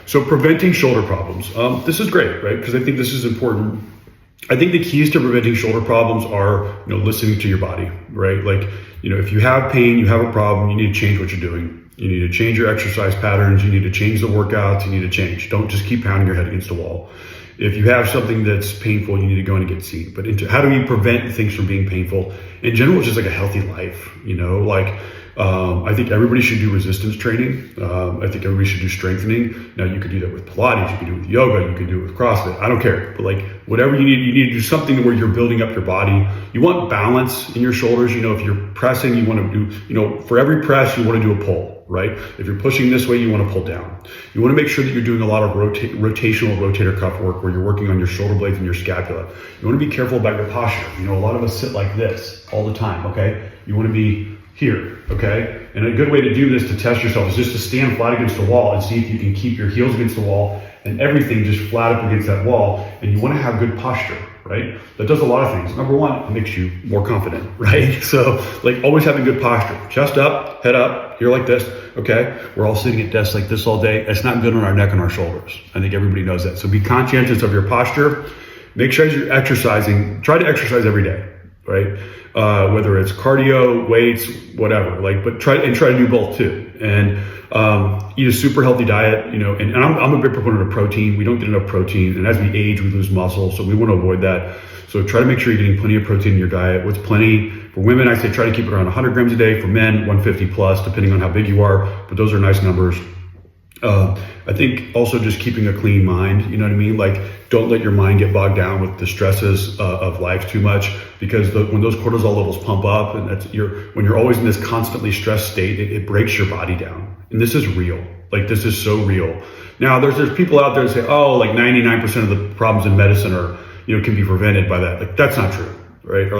So preventing shoulder problems. This is great, right? Because I think this is important. I think the keys to preventing shoulder problems are, listening to your body, right? Like, if you have pain, you have a problem, you need to change what you're doing. You need to change your exercise patterns. You need to change the workouts. You need to change. Don't just keep pounding your head against the wall. If you have something that's painful, you need to go in and get seen. But how do we prevent things from being painful? In general, it's just like a healthy life, I think everybody should do resistance training. I think everybody should do strengthening. Now you could do that with Pilates, you could do it with yoga, you could do it with CrossFit. I don't care, but whatever you need to do something where you're building up your body. You want balance in your shoulders. If you're pressing, you want to do, for every press, you want to do a pull. Right? If you're pushing this way, you want to pull down. You want to make sure that you're doing a lot of rotational rotator cuff work where you're working on your shoulder blades and your scapula. You want to be careful about your posture. A lot of us sit like this all the time, okay? You want to be here, okay? And a good way to do this to test yourself is just to stand flat against the wall and see if you can keep your heels against the wall and everything just flat up against that wall. And you want to have good posture, right? That does a lot of things. Number one, it makes you more confident, right? So always having good posture. Chest up, head up, here like this, okay? We're all sitting at desks like this all day. It's not good on our neck and our shoulders. I think everybody knows that. So be conscientious of your posture. Make sure you're exercising. Try to exercise every day, right? Whether it's cardio, weights, whatever, but try to do both too. And eat a super healthy diet, and I'm a big proponent of protein. We don't get enough protein, and as we age, we lose muscle, so we want to avoid that. So try to make sure you're getting plenty of protein in your diet. What's plenty? For women, I say try to keep it around 100 grams a day. For men, 150 plus, depending on how big you are, but those are nice numbers. I think also just keeping a clean mind, you know what I mean? Don't let your mind get bogged down with the stresses of life too much, because when those cortisol levels pump up, and when you're always in this constantly stressed state, it breaks your body down. And this is real. This is so real. Now there's people out there that say, 99% of the problems in medicine are, can be prevented by that. That's not true. Right? Or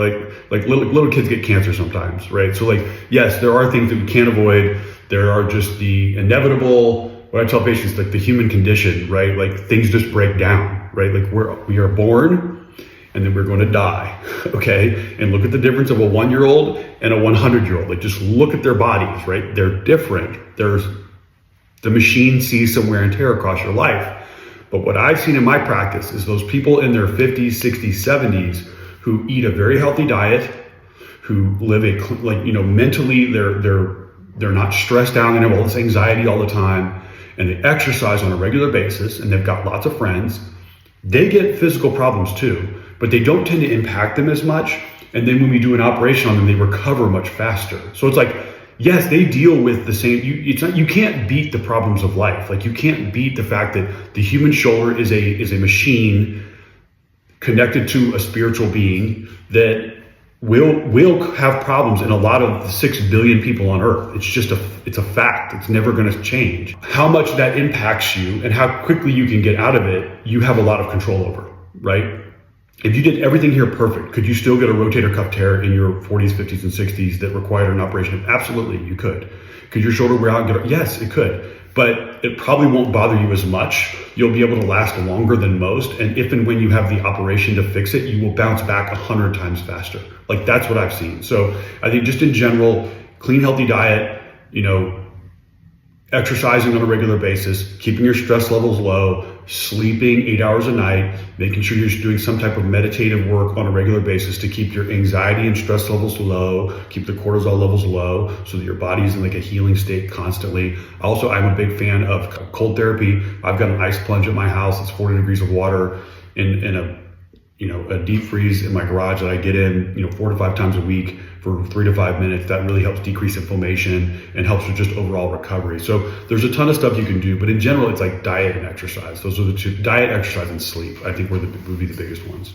little kids get cancer sometimes, right? So yes, there are things that we can't avoid. There are just the inevitable, what I tell patients, the human condition, right? Things just break down, right? We are born and then we're going to die, okay? And look at the difference of a 1-year-old and a 100-year-old. Just look at their bodies, right? They're different. The machine sees some wear and tear across your life. But what I've seen in my practice is those people in their 50s, 60s, 70s who eat a very healthy diet, who live mentally, they're not stressed out and have all this anxiety all the time, and they exercise on a regular basis, and they've got lots of friends. They get physical problems too, but they don't tend to impact them as much. And then when we do an operation on them, they recover much faster. So it's yes, they deal with the same. You can't beat the problems of life. You can't beat the fact that the human shoulder is a machine connected to a spiritual being that will have problems in a lot of the 6 billion people on earth. It's a fact. It's never going to change. How much that impacts you and how quickly you can get out of it, you have a lot of control over, right? If you did everything here perfect, could you still get a rotator cuff tear in your 40s, 50s, and 60s that required an operation? Absolutely, you could. Could your shoulder wear out and get? Yes, it could. But it probably won't bother you as much. You'll be able to last longer than most. And if and when you have the operation to fix it, you will bounce back 100 times faster. That's what I've seen. So I think just in general, clean, healthy diet, exercising on a regular basis, keeping your stress levels low, sleeping 8 hours a night, making sure you're doing some type of meditative work on a regular basis to keep your anxiety and stress levels low, keep the cortisol levels low so that your body's in a healing state constantly. Also, I'm a big fan of cold therapy. I've got an ice plunge at my house. It's 40 degrees of water in a deep freeze in my garage that I get in, 4 to 5 times a week for 3 to 5 minutes. That really helps decrease inflammation and helps with just overall recovery. So there's a ton of stuff you can do, but in general, it's diet and exercise. Those are the two: diet, exercise, and sleep. I think would be the biggest ones.